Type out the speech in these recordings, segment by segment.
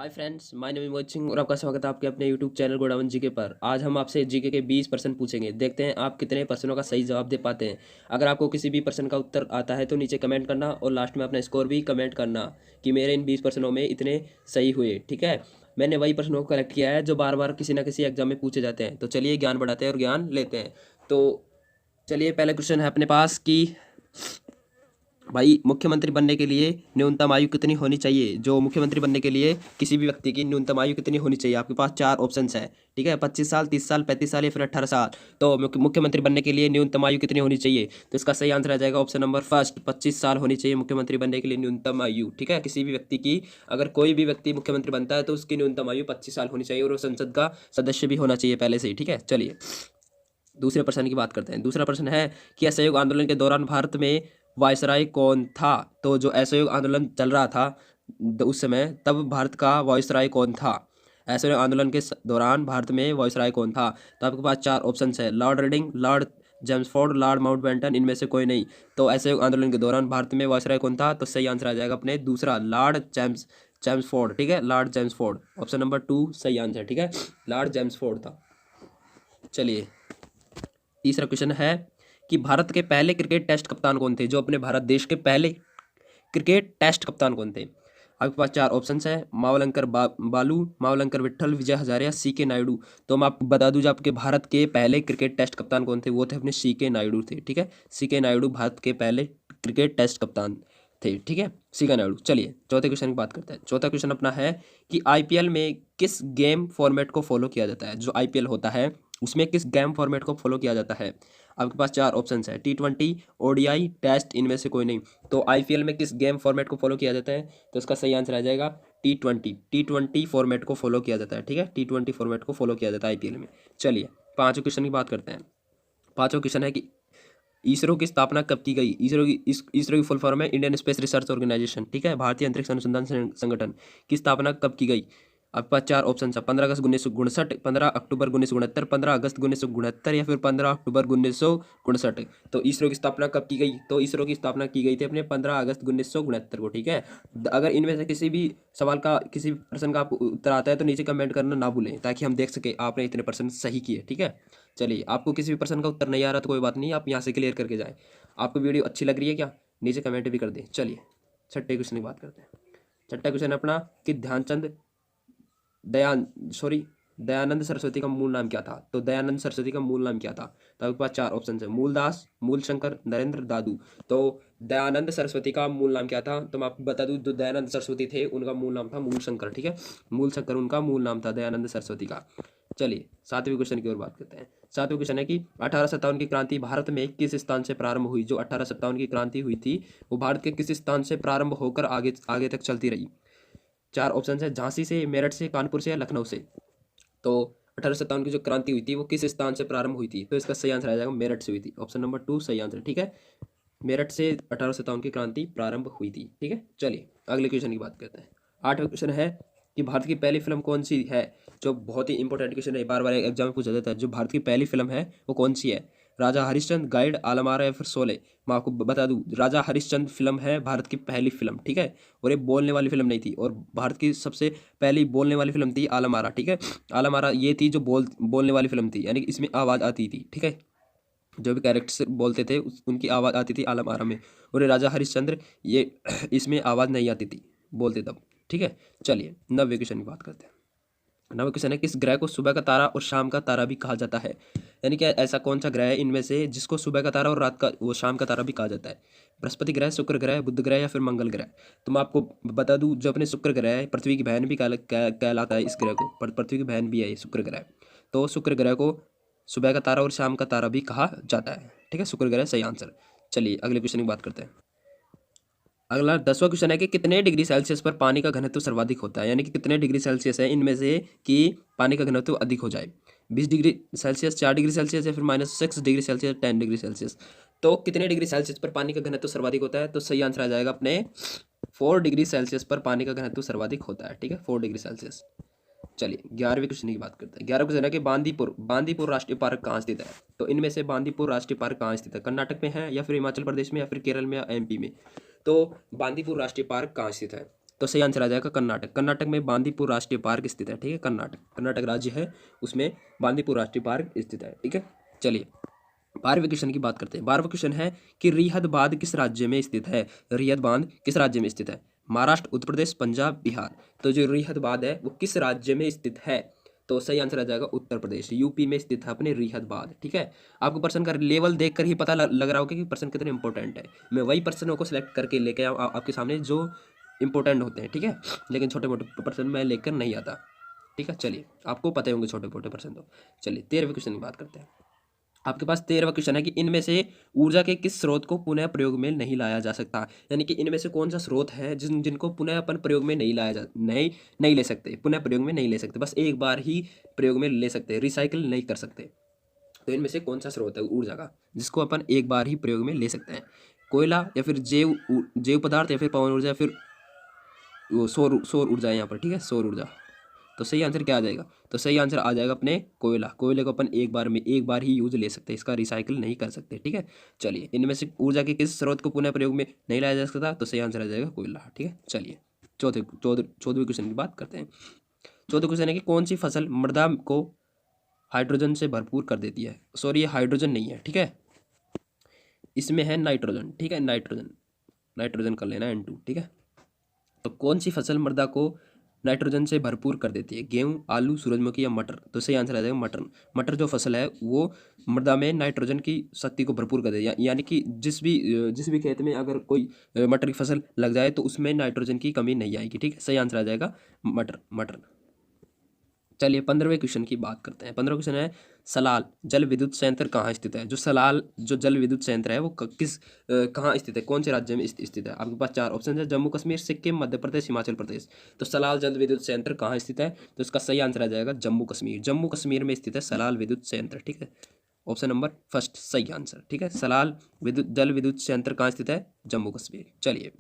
Hi friends, my name is Mohit Singh और आपका स्वागत है आपके अपने यूट्यूब चैनल गोडावन जीके पर। आज हम आपसे जीके के 20 प्रश्न पूछेंगे। देखते हैं आप कितने प्रश्नों का सही जवाब दे पाते हैं। अगर आपको किसी भी प्रश्न का उत्तर आता है तो नीचे कमेंट करना और लास्ट में अपना स्कोर भी कमेंट करना कि मेरे इन 20 प्रश्नों में इतने सही हुए। ठीक है, मैंने वही प्रश्नों को कलेक्ट किया है जो बार बार किसी ना किसी एग्जाम में पूछे जाते हैं। तो चलिए ज्ञान बढ़ाते हैं और ज्ञान लेते हैं। तो चलिए पहला क्वेश्चन है अपने पास कि भाई मुख्यमंत्री बनने के लिए न्यूनतम आयु कितनी होनी चाहिए। जो मुख्यमंत्री बनने के लिए किसी भी व्यक्ति की न्यूनतम आयु कितनी होनी चाहिए। आपके पास चार ऑप्शंस है। ठीक है, 25 साल, 30 साल, 35 साल या फिर 18 साल। तो मुख्यमंत्री बनने के लिए न्यूनतम आयु कितनी होनी चाहिए, तो इसका सही आंसर आ जाएगा ऑप्शन नंबर फर्स्ट, 25 साल होनी चाहिए मुख्यमंत्री बनने के लिए न्यूनतम आयु। ठीक है, किसी भी व्यक्ति की, अगर कोई भी व्यक्ति मुख्यमंत्री बनता है तो उसकी न्यूनतम आयु 25 साल होनी चाहिए और वो संसद का सदस्य भी होना चाहिए पहले से ही। ठीक है, चलिए दूसरे प्रश्न की बात करते हैं। दूसरा प्रश्न है कि असहयोग आंदोलन के दौरान भारत में वायसराय कौन था। तो जो असहयोग आंदोलन चल रहा था उस समय, तब भारत का वायसराय कौन था। असहयोग आंदोलन के दौरान भारत में वायसराय कौन था। तो आपके पास चार ऑप्शन है, Lord Reading, Lord Chelmsford, Lord Mountbatten, इनमें से कोई नहीं। तो असहयोग आंदोलन के दौरान भारत में वायसराय कौन था, तो सही आंसर आ जाएगा अपने दूसरा, लॉर्ड जेम्सफोर्ड। ठीक है, लॉर्ड जेम्सफोर्ड, ऑप्शन नंबर 2 सही आंसर। ठीक है, लॉर्ड जेम्सफोर्ड था। चलिए तीसरा क्वेश्चन है कि भारत के पहले क्रिकेट टेस्ट कप्तान कौन थे। जो अपने भारत देश के पहले क्रिकेट टेस्ट कप्तान कौन थे। आपके पास चार ऑप्शन है, मावलंकर बालू, मावलंकर विट्ठल, विजय हजारे, सीके नायडू। तो मैं आपको बता दूं, जो आपके भारत के पहले क्रिकेट टेस्ट कप्तान कौन थे, वो थे अपने सीके नायडू थे। ठीक है, सीके नायडू भारत के पहले क्रिकेट टेस्ट कप्तान थे। ठीक है, सीके नायडू। चलिए चौथे क्वेश्चन की बात करते हैं। चौथा क्वेश्चन अपना है कि आईपीएल में किस गेम फॉर्मेट को फॉलो किया जाता है। जो आईपीएल होता है उसमें किस गेम फॉर्मेट को फॉलो किया जाता है। आपके पास चार ऑप्शन है, T20, ओडीआई, टेस्ट, इनमें से कोई नहीं। तो आईपीएल में किस गेम फॉर्मेट को फॉलो किया जाता है, तो इसका सही आंसर आ जाएगा T20 फॉर्मेट को फॉलो किया जाता है। ठीक है, T20 फॉर्मेट को फॉलो किया जाता है आईपीएल में। चलिए पांचवें क्वेश्चन की बात करते हैं। पांचवा क्वेश्चन है कि इसरो की स्थापना कब की गई। इसरो की फुल फॉर्म है इंडियन स्पेस रिसर्च ऑर्गेनाइजेशन। ठीक है, भारतीय अंतरिक्ष अनुसंधान संगठन की स्थापना कब की गई। आपके पास चार ऑप्शन है, 15 अगस्त 1959, 15 अक्टूबर 1969, 15 अगस्त 1969 या फिर 15 अक्टूबर 1969। तो इसरो की स्थापना कब की गई, तो इसरो की स्थापना की गई थी अपने 15 अगस्त 1969 को। ठीक है, अगर इनमें से किसी भी सवाल का, किसी भी प्रश्न का आपको उत्तर आता है तो नीचे कमेंट करना ना भूलें, ताकि हम देख सके आपने इतने प्रश्न सही किए। ठीक है, चलिए आपको किसी भी प्रश्न का उत्तर नहीं आ रहा तो कोई बात नहीं, आप यहाँ से क्लियर करके जाएं। आपको वीडियो अच्छी लग रही है क्या, नीचे कमेंट भी कर दें। चलिए छठे क्वेश्चन की बात करते हैं। छठा क्वेश्चन अपना कि ध्यानचंद दयानंद सरस्वती का मूल नाम क्या था। तो दयानंद सरस्वती का मूल नाम क्या था। तो आपके पास चार ऑप्शन है, मूलदास, मूलशंकर, नरेंद्र, दादू। तो दयानंद सरस्वती का मूल नाम क्या था, तो मैं आपको बता दूं, जो दयानंद सरस्वती थे उनका मूल नाम था मूलशंकर। ठीक है, मूलशंकर उनका मूल नाम था दयानंद सरस्वती का। चलिए सातवें क्वेश्चन की ओर बात करते हैं। सातवें क्वेश्चन है कि 1857 की क्रांति भारत में किस स्थान से प्रारंभ हुई। जो 1857 की क्रांति हुई थी वो भारत के किस स्थान से प्रारंभ होकर आगे आगे तक चलती रही। चार ऑप्शन है, झांसी से, मेरठ से, कानपुर से या लखनऊ से। तो 1857 की जो क्रांति हुई थी वो किस स्थान से प्रारंभ हुई थी, तो इसका सही आंसर आ जाएगा मेरठ से हुई थी, ऑप्शन नंबर 2 सही आंसर। ठीक है, मेरठ से 1857 की क्रांति प्रारंभ हुई थी। ठीक है, चलिए अगले क्वेश्चन की बात करते हैं। आठवां क्वेश्चन है कि भारत की पहली फिल्म कौन सी है। जो बहुत ही इंपॉर्टेंट क्वेश्चन है, बार बार एग्जाम में पूछा जाता है। जो भारत की पहली फिल्म है वो कौन सी है। राजा हरिश्चंद्र, गाइड, आलमारा या फिर शोले। मैं आपको बता दूं, राजा हरिश्चंद्र फिल्म है भारत की पहली फिल्म। ठीक है, और ये बोलने वाली फिल्म नहीं थी, और भारत की सबसे पहली बोलने वाली फिल्म थी आलमारा। ठीक है, आलमारा ये थी जो बोलने वाली फिल्म थी, यानी कि इसमें आवाज़ आती थी। ठीक है, जो भी कैरेक्टर्स बोलते थे उनकी आवाज़ आती थी आलमारा में। और ये राजा हरिश्चंद्र, ये इसमें आवाज़ नहीं आती थी बोलते तब। ठीक है, चलिए नवे क्वेश्चन की बात करते हैं। नवा क्वेश्चन है, किस ग्रह को सुबह का तारा और शाम का तारा भी कहा जाता है। यानी कि ऐसा कौन सा ग्रह है इनमें से जिसको सुबह का तारा और रात का वो शाम का तारा भी कहा जाता है। बृहस्पति ग्रह, शुक्र ग्रह, बुध ग्रह या फिर मंगल ग्रह। तो मैं आपको बता दूं, जो अपने शुक्र ग्रह है, पृथ्वी की बहन भी कहलाता है इस ग्रह को, पृथ्वी की बहन भी है ये शुक्र ग्रह। तो शुक्र ग्रह को सुबह का तारा और शाम का तारा भी कहा जाता है। ठीक है, शुक्र ग्रह सही आंसर। चलिए अगले क्वेश्चन की बात करते हैं। अगला 10वां क्वेश्चन है कि कितने डिग्री सेल्सियस पर पानी का घनत्व सर्वाधिक होता है। यानी कि कितने डिग्री सेल्सियस है इनमें से कि पानी का घनत्व अधिक हो जाए। 20 डिग्री सेल्सियस, 4 डिग्री सेल्सियस या फिर -6 डिग्री सेल्सियस, 10 डिग्री सेल्सियस। तो कितने डिग्री सेल्सियस पर पानी का घनत्व सर्वाधिक होता है, तो सही आंसर आ जाएगा अपने 4 डिग्री सेल्सियस पर पानी का घनत्व सर्वाधिक होता है। ठीक है, 4 डिग्री सेल्सियस। चलिए 11वें क्वेश्चन की बात करते हैं। 11वां क्वेश्चन है कि बांदीपुर राष्ट्रीय पार्क कहाँ स्थित है। तो इनमें से बांदीपुर राष्ट्रीय पार्क कहाँ स्थित है, कर्नाटक में है या फिर हिमाचल प्रदेश में या फिर केरल में या एमपी में। तो बांदीपुर राष्ट्रीय पार्क कहाँ स्थित है। तो सही आंसर आ जाएगा कर्नाटक। कर्नाटक में बांदीपुर राष्ट्रीय पार्क स्थित है, ठीक है। कर्नाटक राज्य है, उसमें बांदीपुर राष्ट्रीय पार्क स्थित है, ठीक है। चलिए 12वें क्वेश्चन की बात करते हैं। 12वां क्वेश्चन है कि रिहद बांध किस राज्य में स्थित है। रिहद बांध किस राज्य में स्थित है। महाराष्ट्र, उत्तर प्रदेश, पंजाब, बिहार। तो जो रिहद बांध है वो किस राज्य में स्थित है। तो सही आंसर आ जाएगा उत्तर प्रदेश, यूपी में स्थित है अपने रिहद बांध, ठीक है। आपको प्रश्न का लेवल देखकर ही पता लग रहा होगा कि प्रश्न कितने इंपॉर्टेंट है। मैं वही प्रश्नों को सिलेक्ट करके लेके आऊँ आपके सामने जो इंपॉर्टेंट होते हैं, ठीक है। लेकिन छोटे मोटे प्रश्न मैं लेकर नहीं आता, ठीक है। चलिए आपको पता होंगे छोटे मोटे प्रश्न तो। चलिए 13वें क्वेश्चन की बात करते हैं। आपके पास 13वां क्वेश्चन है कि इनमें से ऊर्जा के किस स्रोत को पुनः प्रयोग में नहीं लाया जा सकता। यानी कि इनमें से कौन सा स्रोत है जिनको पुनः अपन प्रयोग में नहीं लाया जा नहीं ले सकते, पुनः प्रयोग में नहीं ले सकते, बस एक बार ही प्रयोग में ले सकते, रिसाइकिल नहीं कर सकते। तो इनमें से कौन सा स्रोत है ऊर्जा का जिसको अपन एक बार ही प्रयोग में ले सकते हैं। कोयला या फिर जैव पदार्थ या फिर पवन ऊर्जा या फिर वो सौर ऊर्जा है यहाँ पर, ठीक है, सौर ऊर्जा। तो सही आंसर क्या आ जाएगा। तो सही आंसर आ जाएगा अपने कोयला। कोयले को अपन एक बार ही यूज ले सकते हैं, इसका रिसाइकिल नहीं कर सकते, ठीक है। चलिए इनमें से ऊर्जा के किस स्रोत को पुनः प्रयोग में नहीं लाया जा सकता। तो सही आंसर आ जाएगा कोयला, ठीक है। चलिए चौदहवें क्वेश्चन की बात करते हैं। 14वां क्वेश्चन है कि कौन सी फसल मृदा को हाइड्रोजन से भरपूर कर देती है। सॉरी ये हाइड्रोजन नहीं है, ठीक है, इसमें है नाइट्रोजन, ठीक है। नाइट्रोजन कर लेना N2, ठीक है। तो कौन सी फसल मृदा को नाइट्रोजन से भरपूर कर देती है। गेहूं, आलू, सूरजमुखी या मटर। तो सही आंसर आ जाएगा मटर। मटर जो फसल है वो मृदा में नाइट्रोजन की शक्ति को भरपूर कर देती है। यानी कि जिस भी खेत में अगर कोई मटर की फसल लग जाए तो उसमें नाइट्रोजन की कमी नहीं आएगी, ठीक है। सही आंसर आ जाएगा मटर। चलिए 15वें क्वेश्चन की बात करते हैं। 15वां क्वेश्चन है सलाल जल विद्युत संयंत्र कहाँ स्थित है। जो सलाल जो जल विद्युत संयंत्र है वो कहाँ स्थित है, कौन से राज्य में स्थित है। आपके पास 4 ऑप्शन है, जम्मू कश्मीर, सिक्किम, मध्य प्रदेश, हिमाचल प्रदेश। तो सलाल जल विद्युत संयंत्र कहाँ स्थित है। तो इसका सही आंसर आ जाएगा जम्मू कश्मीर। जम्मू कश्मीर में स्थित है सलाल विद्युत संयंत्र, ठीक है। ऑप्शन नंबर फर्स्ट सही आंसर, ठीक है। सलाल जल विद्युत संयंत्र कहाँ स्थित है, जम्मू कश्मीर। चलिए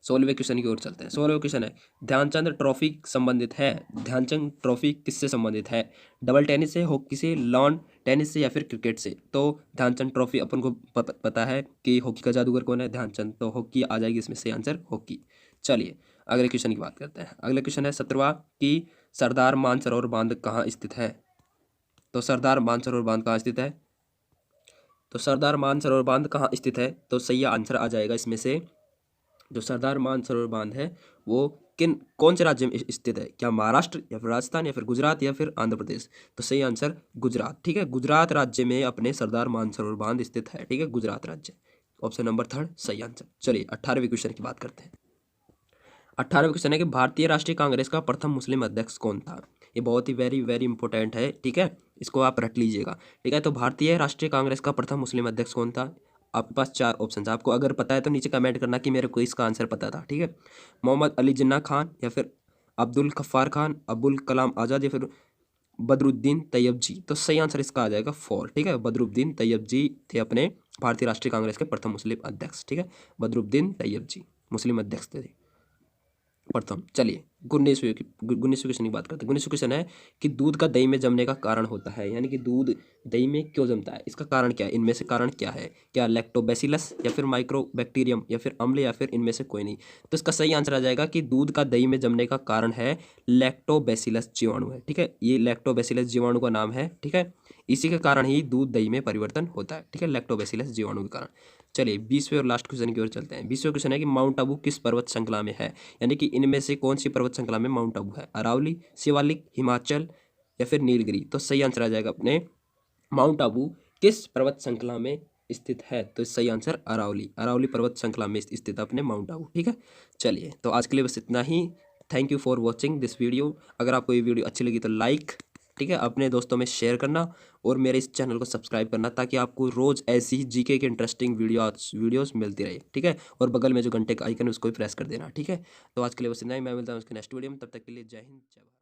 16वें क्वेश्चन की ओर चलते हैं। 16वां क्वेश्चन है ध्यानचंद ट्रॉफी संबंधित है। ध्यानचंद ट्रॉफी किससे संबंधित है। डबल टेनिस से, हॉकी से, लॉन टेनिस से या फिर क्रिकेट से। तो ध्यानचंद ट्रॉफी अपन को पता है कि हॉकी का जादूगर कौन है, ध्यानचंद। तो हॉकी आ जाएगी इसमें से आंसर, हॉकी। चलिए अगले क्वेश्चन की बात करते हैं। अगला क्वेश्चन है 17वां कि सरदार मानसरोवर बांध कहाँ स्थित है। तो सरदार मानसरोवर बांध कहाँ स्थित है। तो सरदार मानसरोवर बांध कहाँ स्थित है। तो सही आंसर आ जाएगा इसमें से जो सरदार मानसरोवर बांध है वो कौन से राज्य में स्थित है। क्या महाराष्ट्र या फिर राजस्थान या फिर गुजरात या फिर आंध्र प्रदेश। तो सही आंसर गुजरात, ठीक है। गुजरात राज्य में अपने सरदार मानसरोवर बांध स्थित है, ठीक है, गुजरात राज्य। ऑप्शन नंबर 3 सही आंसर। चलिए 18वें क्वेश्चन की बात करते हैं। 18वां क्वेश्चन है कि भारतीय राष्ट्रीय कांग्रेस का प्रथम मुस्लिम अध्यक्ष कौन था। ये बहुत ही वेरी वेरी इंपॉर्टेंट है, ठीक है, इसको आप रट लीजिएगा, ठीक है। तो भारतीय राष्ट्रीय कांग्रेस का प्रथम मुस्लिम अध्यक्ष कौन था। आपके पास 4 ऑप्शन है, आपको अगर पता है तो नीचे कमेंट करना कि मेरे को इसका आंसर पता था, ठीक है। मोहम्मद अली जिन्ना खान या फिर अब्दुल गफ्फार खान, अबुल कलाम आज़ाद या फिर बदरुद्दीन तैयब जी। तो सही आंसर इसका आ जाएगा 4, ठीक है। बदरुद्दीन तैयब जी थे अपने भारतीय राष्ट्रीय कांग्रेस के प्रथम मुस्लिम अध्यक्ष, ठीक है। बदरुद्दीन तैयब जी मुस्लिम अध्यक्ष थे प्रथम। चलिए 19वें क्वेश्चन की बात करते हैं। 19वें क्वेश्चन है कि दूध का दही में जमने का कारण होता है। यानी कि दूध दही में क्यों जमता है, इसका कारण क्या है, इनमें से कारण क्या है। क्या लैक्टोबैसिलस या फिर माइक्रोबैक्टीरियम या फिर अम्ल या फिर इनमें से कोई नहीं। तो इसका सही आंसर आ जाएगा कि दूध का दही में जमने का कारण है लैक्टोबैसिलस जीवाणु है, ठीक है। ये लैक्टोबैसिलस जीवाणु का नाम है, ठीक है। इसी के कारण ही दूध दही में परिवर्तन होता है, ठीक है, लैक्टोबैसिलस जीवाणु के कारण। चलिए 20वें और लास्ट क्वेश्चन की ओर चलते हैं। 20वें क्वेश्चन है कि माउंट आबू किस पर्वत श्रृंखला में है। यानी कि इनमें से कौन सी पर्वत श्रृंखला में माउंट आबू है। अरावली, शिवालिक, हिमाचल या फिर नीलगिरी। तो सही आंसर आ जाएगा अपने माउंट आबू किस पर्वत श्रृंखला में स्थित है। तो सही आंसर अरावली पर्वत श्रृंखला में स्थित अपने माउंट आबू, ठीक है। चलिए तो आज के लिए बस इतना ही। Thank you for watching this video. अगर आपको ये वीडियो अच्छी लगी तो लाइक, ठीक है, अपने दोस्तों में शेयर करना और मेरे इस चैनल को सब्सक्राइब करना ताकि आपको रोज़ ऐसी ही जीके की इंटरेस्टिंग वीडियोस मिलती रहे, ठीक है। और बगल में जो घंटे का आइकन है उसको भी प्रेस कर देना, ठीक है। तो आज के लिए बस इतना ही। मैं मिलता हूँ उसके नेक्स्ट वीडियो में, तब तक के लिए जय हिंद जय भारत।